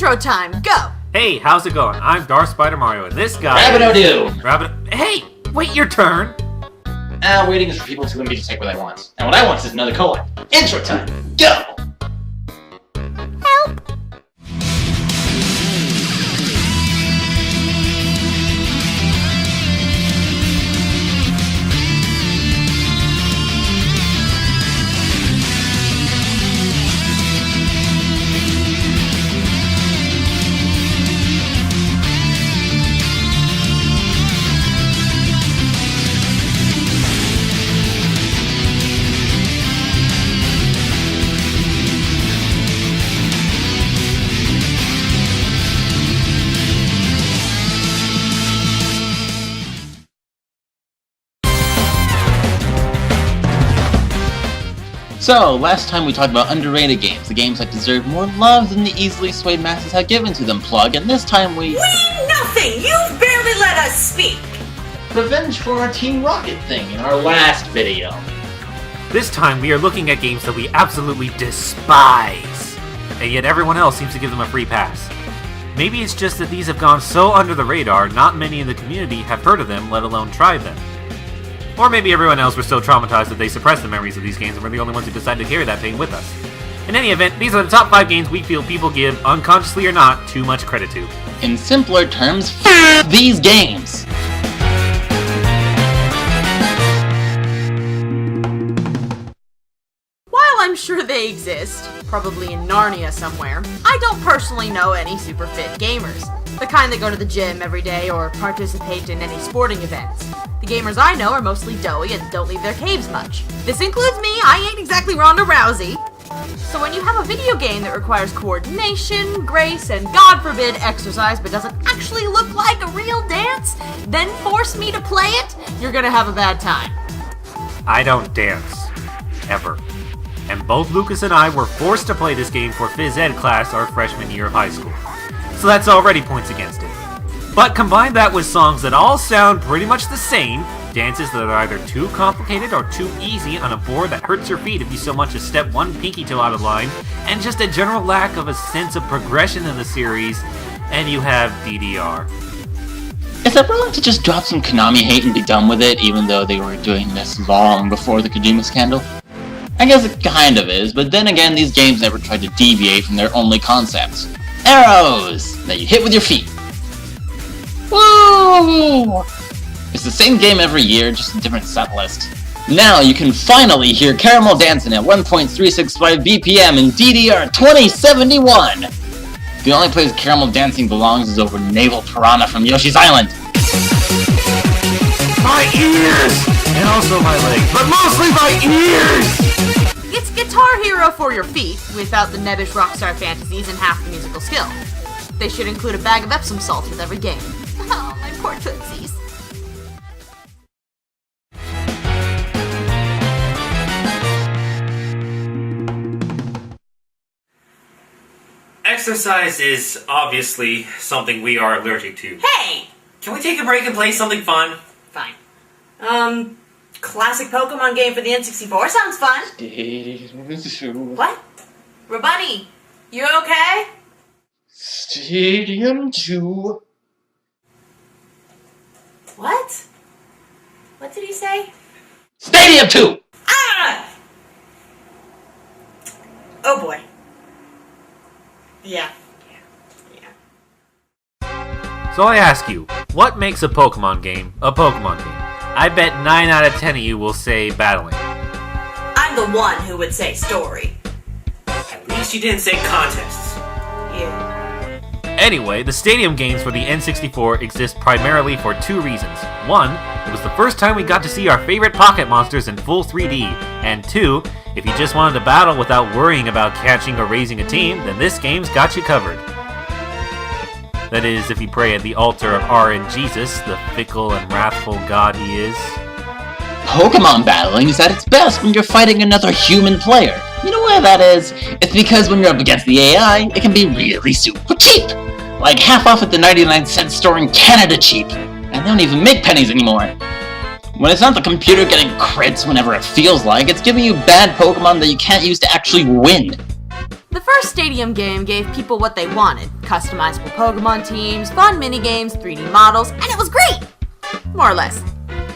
Intro time, go! Hey, how's it going? I'm Darth Spider Mario, and this guy Rabano. Hey, wait your turn! Waiting is for people to me to take what I want. And what I want is another collab. Intro time, go! Help! So, last time we talked about underrated games, the games that deserve more love than the easily swayed masses have given to them, Plug, and this time we nothing! You've barely let us speak! revenge for our Team Rocket thing in our last video. This time we are looking at games that we absolutely despise, and yet everyone else seems to give them a free pass. Maybe it's just that these have gone so under the radar, not many in the community have heard of them, let alone tried them. Or maybe everyone else was so traumatized that they suppressed the memories of these games and we're the only ones who decided to carry that pain with us. In any event, these are the top 5 games we feel people give, unconsciously or not, too much credit to. In simpler terms, these games! While I'm sure they exist, probably in Narnia somewhere, I don't personally know any super fit gamers. The kind that go to the gym every day or participate in any sporting events. The gamers I know are mostly doughy and don't leave their caves much. This includes me, I ain't exactly Ronda Rousey. So when you have a video game that requires coordination, grace, and God forbid exercise but doesn't actually look like a real dance, then force me to play it, you're gonna have a bad time. I don't dance. Ever. And both Lucas and I were forced to play this game for phys ed class our freshman year of high school. So that's already points against it. But combine that with songs that all sound pretty much the same, dances that are either too complicated or too easy on a board that hurts your feet if you so much as step one pinky toe out of line, and just a general lack of a sense of progression in the series, and you have DDR. Is it wrong to just drop some Konami hate and be done with it, even though they were doing this long before the Kojima scandal? I guess it kind of is, but then again, these games never tried to deviate from their only concepts. Arrows! That you hit with your feet. Woo! It's the same game every year, just a different set list. Now you can finally hear Caramel dancing at 1.365 BPM in DDR 2071! The only place Caramel dancing belongs is over Naval Piranha from Yoshi's Island. My ears! And also my legs, but mostly my ears! It's Guitar Hero for your feet, without the nebbish Rockstar fantasies and half the musical skill. They should include a bag of Epsom salts with every game. Oh, my poor tootsies. Exercise is obviously something we are allergic to. Hey! Can we take a break and play something fun? Fine. Classic Pokemon game for the N64 sounds fun. What? Rabani, you okay? Stadium 2. What? What did he say? Stadium 2! Ah! Oh boy. Yeah. So I ask you, what makes a Pokemon game a Pokemon game? I bet 9 out of 10 of you will say battling. I'm the one who would say story. At least you didn't say contests. Yeah. Anyway, the stadium games for the N64 exist primarily for 2 reasons. 1, it was the first time we got to see our favorite pocket monsters in full 3D. And 2, if you just wanted to battle without worrying about catching or raising a team, then this game's got you covered. That is, if you pray at the altar of RNGesus, the fickle and wrathful god he is. Pokemon battling is at its best when you're fighting another human player. You know why that is? It's because when you're up against the AI, it can be really super cheap! Like half off at the 99-cent store in Canada cheap! And they don't even make pennies anymore! When it's not the computer getting crits whenever it feels like, it's giving you bad Pokemon that you can't use to actually win! The first Stadium game gave people what they wanted, customizable Pokemon teams, fun minigames, 3D models, and it was great! More or less.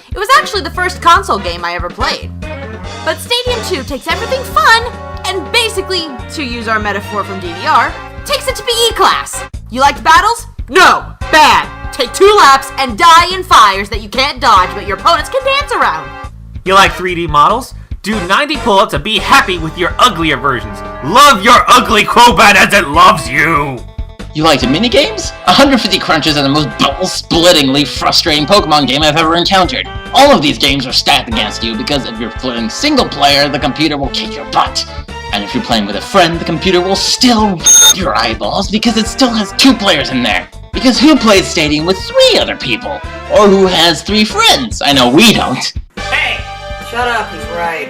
It was actually the first console game I ever played. But Stadium 2 takes everything fun, and basically, to use our metaphor from DDR, takes it to PE class. You liked battles? No! Bad! Take 2 laps and die in fires that you can't dodge but your opponents can dance around. You like 3D models? Do 90 pull-ups and be happy with your uglier versions. Love your ugly Crobat as it loves you! You liked minigames? 150 crunches are the most ball-splittingly frustrating Pokemon game I've ever encountered. All of these games are stacked against you because if you're playing single player, the computer will kick your butt. And if you're playing with a friend, the computer will still your eyeballs because it still has 2 players in there. Because who plays Stadium with 3 other people? Or who has 3 friends? I know we don't. Hey! Shut up, he's right.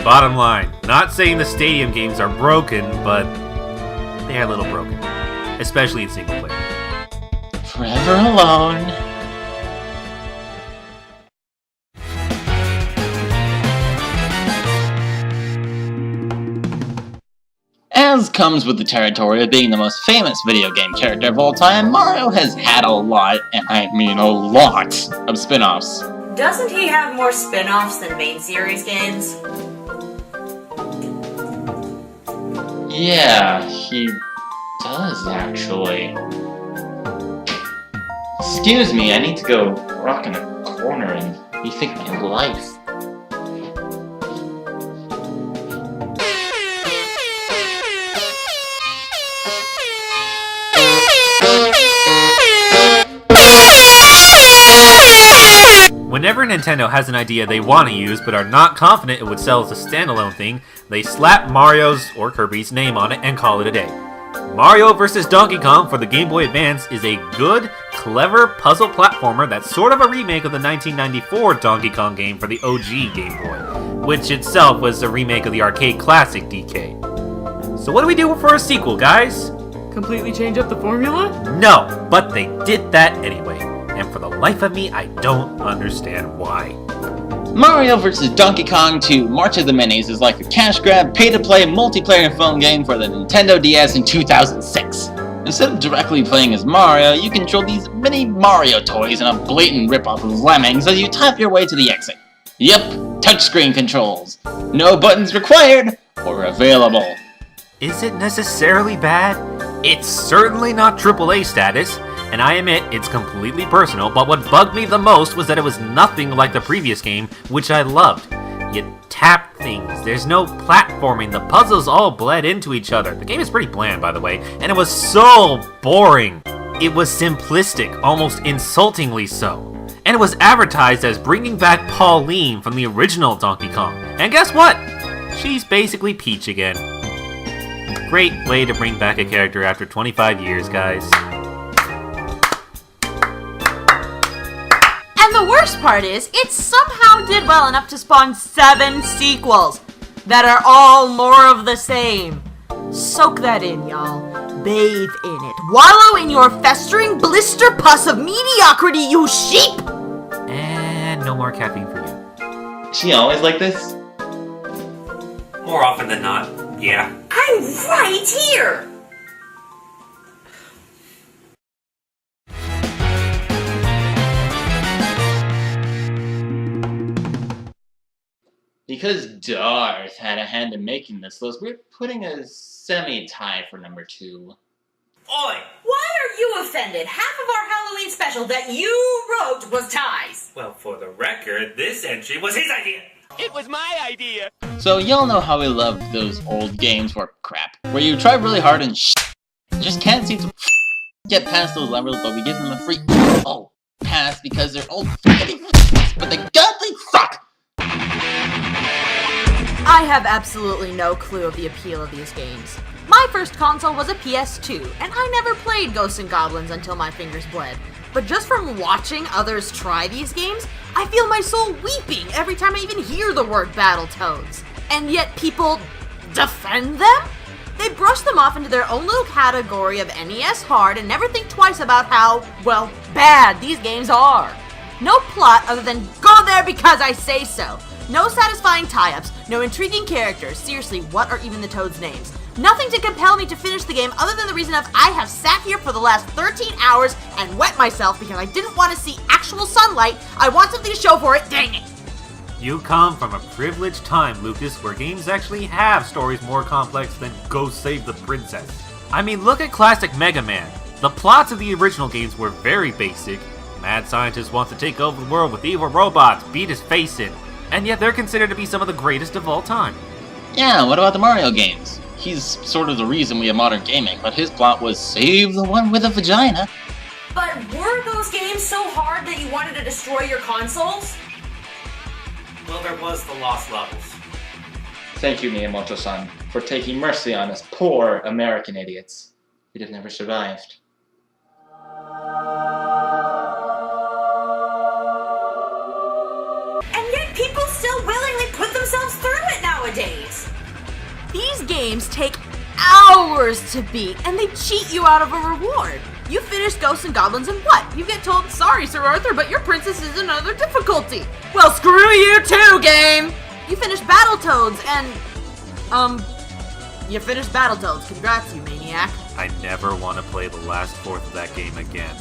Bottom line, not saying the Stadium games are broken, but they are a little broken. Especially in single player. Forever alone. As comes with the territory of being the most famous video game character of all time, Mario has had a lot, and I mean a lot, of spin-offs. Doesn't he have more spin-offs than main series games? Yeah, he does actually. Excuse me, I need to go rock in a corner and rethink my life. Whenever Nintendo has an idea they want to use but are not confident it would sell as a standalone thing, they slap Mario's or Kirby's name on it and call it a day. Mario vs. Donkey Kong for the Game Boy Advance is a good, clever puzzle platformer that's sort of a remake of the 1994 Donkey Kong game for the OG Game Boy, which itself was a remake of the arcade classic DK. So what do we do for a sequel, guys? Completely change up the formula? No, but they did that anyway. And for the life of me, I don't understand why. Mario vs. Donkey Kong 2 March of the Minis is like a cash grab, pay-to-play multiplayer phone game for the Nintendo DS in 2006. Instead of directly playing as Mario, you control these mini Mario toys in a blatant ripoff of Lemmings as you tap your way to the exit. Yep, touchscreen controls. No buttons required or available. Is it necessarily bad? It's certainly not AAA status. And I admit, it's completely personal, but what bugged me the most was that it was nothing like the previous game, which I loved. You tap things, there's no platforming, the puzzles all bled into each other. The game is pretty bland, by the way, and it was so boring. It was simplistic, almost insultingly so. And it was advertised as bringing back Pauline from the original Donkey Kong. And guess what? She's basically Peach again. Great way to bring back a character after 25 years, guys. And the worst part is, it somehow did well enough to spawn 7 sequels that are all more of the same. Soak that in, y'all. Bathe in it. Wallow in your festering blister pus of mediocrity, you sheep! And no more caffeine for you. Is she always like this? More often than not, yeah. I'm right here! Because Darth had a hand in making this list, we're putting a semi-tie for number 2. Oi! Why are you offended? Half of our Halloween special that you wrote was ties. Well, for the record, this entry was his idea! It was my idea! So y'all know how we love those old games where where you try really hard and just can't seem to get past those levels, but we give them a free pass because they're old but they godly suck! I have absolutely no clue of the appeal of these games. My first console was a PS2, and I never played Ghosts and Goblins until my fingers bled. But just from watching others try these games, I feel my soul weeping every time I even hear the word Battletoads. And yet people defend them? They brush them off into their own little category of NES hard and never think twice about how, well, bad these games are. No plot other than go there because I say so. No satisfying tie-ups, no intriguing characters. Seriously, what are even the Toads' names? Nothing to compel me to finish the game other than the reason of I have sat here for the last 13 hours and wet myself because I didn't want to see actual sunlight. I want something to show for it, dang it! You come from a privileged time, Lucas, where games actually have stories more complex than Go Save the Princess. I mean, look at classic Mega Man. The plots of the original games were very basic. Mad scientist wants to take over the world with evil robots, beat his face in, and yet they're considered to be some of the greatest of all time. Yeah, what about the Mario games? He's sort of the reason we have modern gaming, but his plot was save the one with a vagina. But were those games so hard that you wanted to destroy your consoles? Well, there was the lost levels. Thank you, Miyamoto-san, for taking mercy on us poor American idiots. We'd have never survived. And yet people still willingly put themselves through it nowadays. These games take hours to beat, and they cheat you out of a reward. You finish Ghosts and Goblins and what? You get told, sorry, Sir Arthur, but your princess is another difficulty. Well, screw you too, game! You finish Battletoads and, you finished Battletoads. Congrats, you maniac. I never want to play the last fourth of that game again.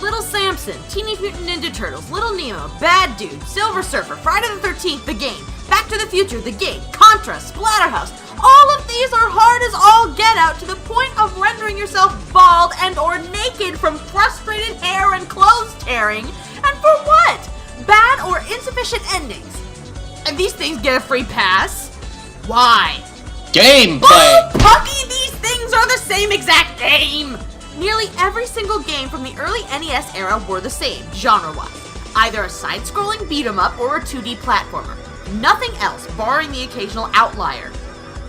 Little Samson, Teenage Mutant Ninja Turtles, Little Nemo, Bad Dude, Silver Surfer, Friday the 13th, the game, Back to the Future, the game, Contra, Splatterhouse. All of these are hard as all get out to the point of rendering yourself bald and or naked from frustrated hair and clothes tearing. And for what? Bad or insufficient endings. And these things get a free pass? Why? Gameplay! Bull Pucky, these things are the same exact game! Nearly every single game from the early NES era were the same, genre-wise. Either a side-scrolling beat-em-up or a 2D platformer. Nothing else, barring the occasional outlier.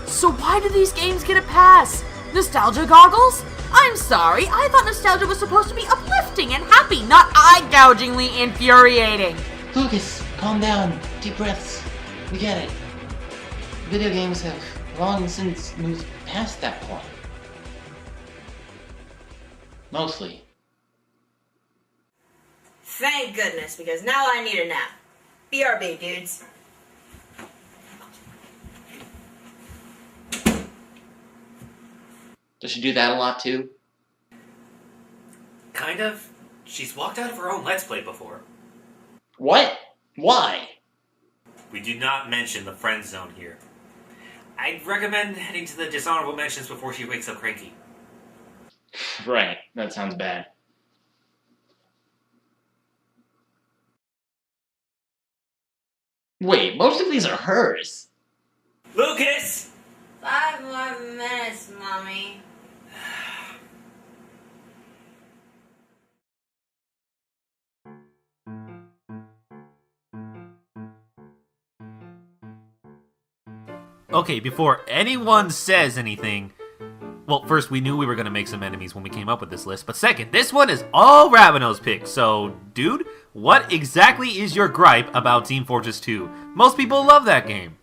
So why do these games get a pass? Nostalgia goggles? I'm sorry, I thought nostalgia was supposed to be uplifting and happy, not eye-gougingly infuriating. Lucas, calm down. Deep breaths. We get it. Video games have long since moved past that point. Mostly. Thank goodness, because now I need a nap. BRB, dudes. Does she do that a lot too? Kind of. She's walked out of her own Let's Play before. What? Why? We do not mention the friend zone here. I'd recommend heading to the dishonorable mentions before she wakes up cranky. Right, that sounds bad. Wait, most of these are hers. Lucas! 5 more minutes, Mommy. Okay, before anyone says anything, well, first, we knew we were going to make some enemies when we came up with this list, but second, this one is all Rabano's pick, so, dude, what exactly is your gripe about Team Fortress 2? Most people love that game.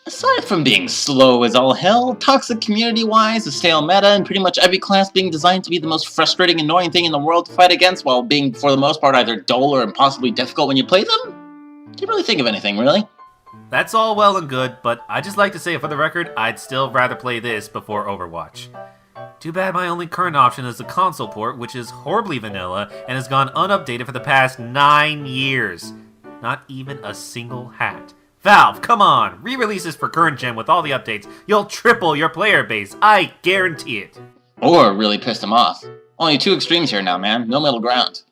Aside from being slow as all hell, toxic community-wise, a stale meta, and pretty much every class being designed to be the most frustrating, annoying thing in the world to fight against while being, for the most part, either dull or impossibly difficult when you play them? Can't really think of anything, really. That's all well and good, but I just like to say for the record, I'd still rather play this before Overwatch. Too bad my only current option is the console port, which is horribly vanilla and has gone unupdated for the past 9 years. Not even a single hat. Valve, come on! Re-release this for current gen with all the updates. You'll triple your player base, I guarantee it. Or really pissed him off. Only two extremes here now, man. No middle ground.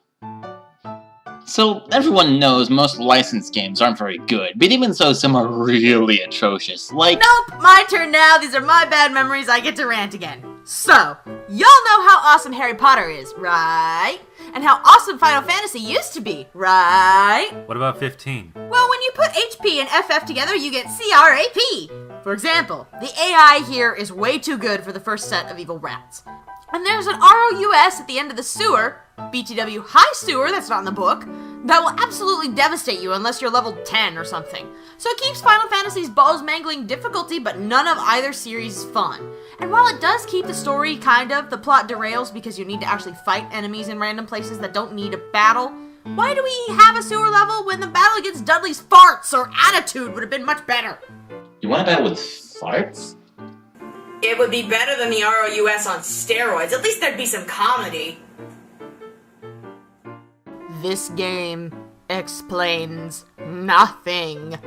So, everyone knows most licensed games aren't very good, but even so, some are really atrocious, like... Nope, my turn now. These are my bad memories. I get to rant again. So, y'all know how awesome Harry Potter is, right? And how awesome Final Fantasy used to be, right? What about 15? Well, when you put HP and FF together, you get CRAP. For example, the AI here is way too good for the first set of evil rats. And there's an ROUS at the end of the sewer, BTW High Sewer, that's not in the book, that will absolutely devastate you unless you're level 10 or something. So it keeps Final Fantasy's balls-mangling difficulty, but none of either series is fun. And while it does keep the story kind of, the plot derails because you need to actually fight enemies in random places that don't need a battle. Why do we have a sewer level when the battle against Dudley's farts or attitude would have been much better? You want to battle with farts? It would be better than the ROUS on steroids. At least there'd be some comedy. This game explains nothing.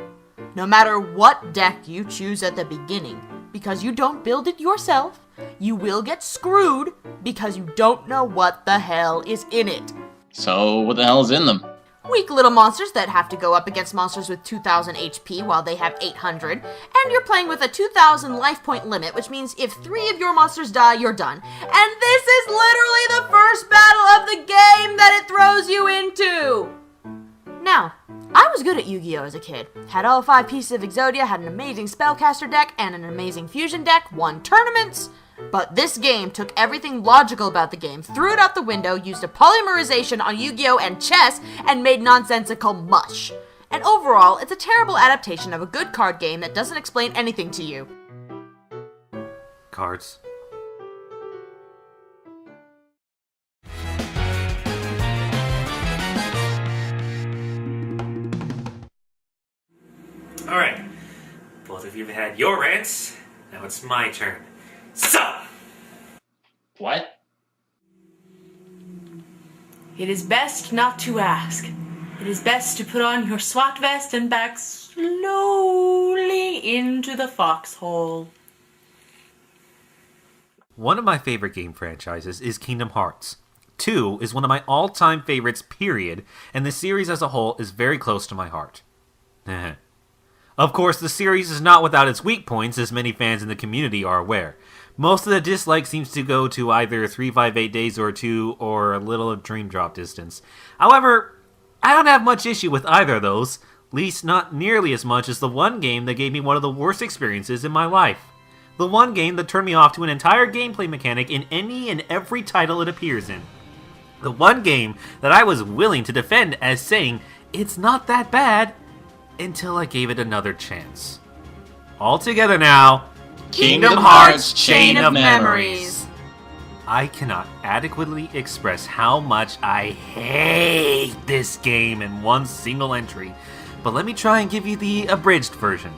No matter what deck you choose at the beginning, because you don't build it yourself, you will get screwed because you don't know what the hell is in it. So, what the hell's in them? Weak little monsters that have to go up against monsters with 2,000 HP while they have 800, and you're playing with a 2,000 life point limit, which means if 3 of your monsters die, you're done. And this is literally the first battle of the game that it throws you into! Now, I was good at Yu-Gi-Oh! As a kid. Had all 5 pieces of Exodia, had an amazing spellcaster deck, and an amazing fusion deck, won tournaments. But this game took everything logical about the game, threw it out the window, used a polymerization on Yu-Gi-Oh! And chess, and made nonsensical mush. And overall, it's a terrible adaptation of a good card game that doesn't explain anything to you. Cards. Alright. Both of you have had your rants. Now it's my turn. So! What? It is best not to ask. It is best to put on your SWAT vest and back slowly into the foxhole. One of my favorite game franchises is Kingdom Hearts. 2 is one of my all-time favorites, period, and the series as a whole is very close to my heart. Of course, the series is not without its weak points, as many fans in the community are aware. Most of the dislike seems to go to either 358 Days or 2 or a little of Dream Drop Distance. However, I don't have much issue with either of those, least not nearly as much as the one game that gave me one of the worst experiences in my life. The one game that turned me off to an entire gameplay mechanic in any and every title it appears in. The one game that I was willing to defend as saying, it's not that bad, until I gave it another chance. All together now, Kingdom Hearts Chain of Memories. I cannot adequately express how much I hate this game in one single entry, but let me try and give you the abridged version.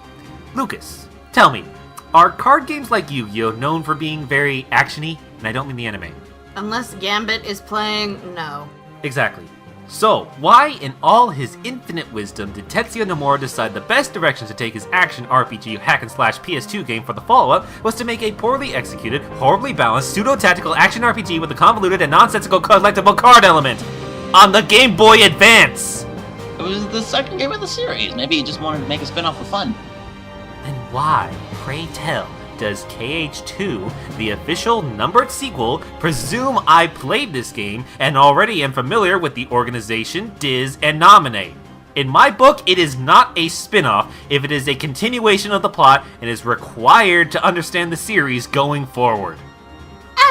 Lucas, tell me, are card games like Yu-Gi-Oh! Known for being very action-y? And I don't mean the anime. Unless Gambit is playing, no. Exactly. So, why in all his infinite wisdom did Tetsuya Nomura decide the best direction to take his action RPG hack-and-slash PS2 game for the follow-up was to make a poorly executed, horribly balanced, pseudo-tactical action RPG with a convoluted and nonsensical collectible card element on the Game Boy Advance? It was the second game of the series. Maybe he just wanted to make a spin-off for fun. Then why, pray tell, does KH2, the official numbered sequel, presume I played this game and already am familiar with the organization, Diz, and Nominate? In my book, it is not a spin-off if it is a continuation of the plot and is required to understand the series going forward.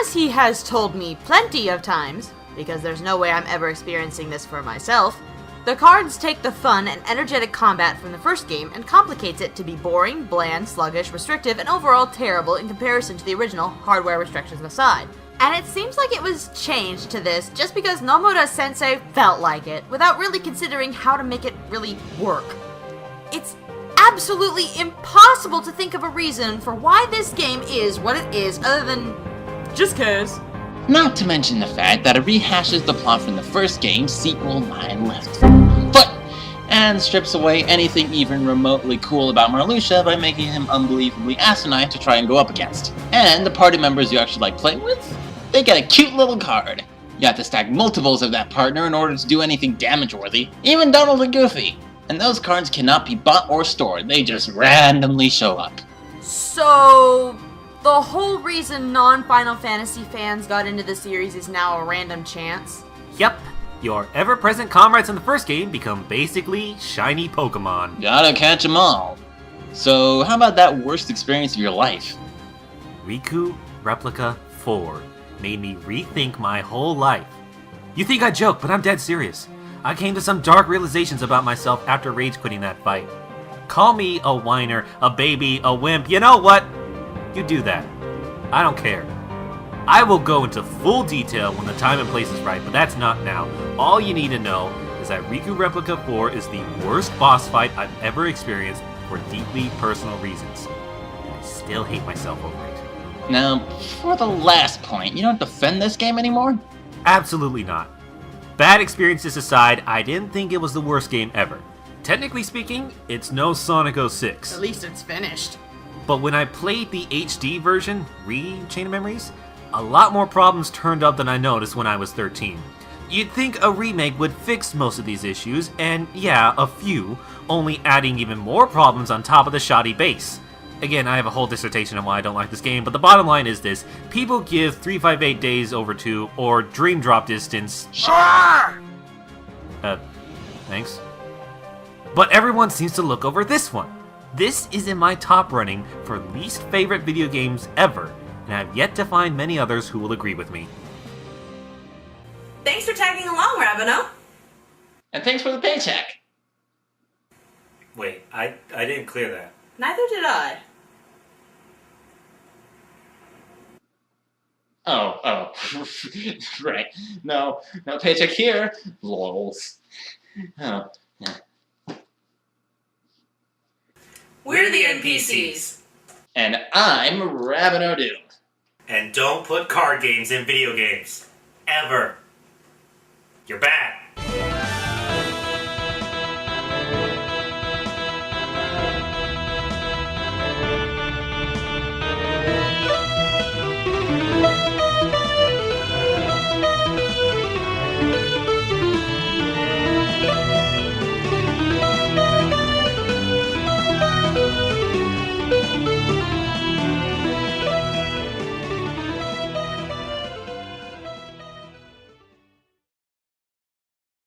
As he has told me plenty of times, because there's no way I'm ever experiencing this for myself, the cards take the fun and energetic combat from the first game and complicates it to be boring, bland, sluggish, restrictive, and overall terrible in comparison to the original, hardware restrictions aside. And it seems like it was changed to this just because Nomura-sensei felt like it, without really considering how to make it really work. It's absolutely impossible to think of a reason for why this game is what it is other than just 'cause. Not to mention the fact that it rehashes the plot from the first game's sequel 9 left foot, and strips away anything even remotely cool about Marluxia by making him unbelievably asinine to try and go up against. And the party members you actually like playing with? They get a cute little card. You have to stack multiples of that partner in order to do anything damage-worthy, even Donald and Goofy. And those cards cannot be bought or stored, they just randomly show up. So, the whole reason non-Final Fantasy fans got into the series is now a random chance? Yep, your ever-present comrades in the first game become basically shiny Pokemon. Gotta catch 'em all. So, how about that worst experience of your life? Riku Replica 4 made me rethink my whole life. You think I joke, but I'm dead serious. I came to some dark realizations about myself after rage quitting that fight. Call me a whiner, a baby, a wimp, you know what? You do that. I don't care. I will go into full detail when the time and place is right, but that's not now. All you need to know is that Riku Replica 4 is the worst boss fight I've ever experienced for deeply personal reasons. I still hate myself over it. Now, for the last point, you don't defend this game anymore? Absolutely not. Bad experiences aside, I didn't think it was the worst game ever. Technically speaking, it's no Sonic 06. At least it's finished. But when I played the HD version, Chain of Memories, a lot more problems turned up than I noticed when I was 13. You'd think a remake would fix most of these issues, and yeah, a few, only adding even more problems on top of the shoddy base. Again, I have a whole dissertation on why I don't like this game, but the bottom line is this: people give 358 Days over 2 or Dream Drop Distance. Thanks. But everyone seems to look over this one. This is in my top running for least favorite video games ever, and I've yet to find many others who will agree with me. Thanks for tagging along, Rabano. And thanks for the paycheck. Wait, I didn't clear that. Neither did I. Oh, right. No paycheck here. Lols. Oh, yeah. We're the NPCs. And I'm Rabano Doom. And don't put card games in video games. Ever. You're bad.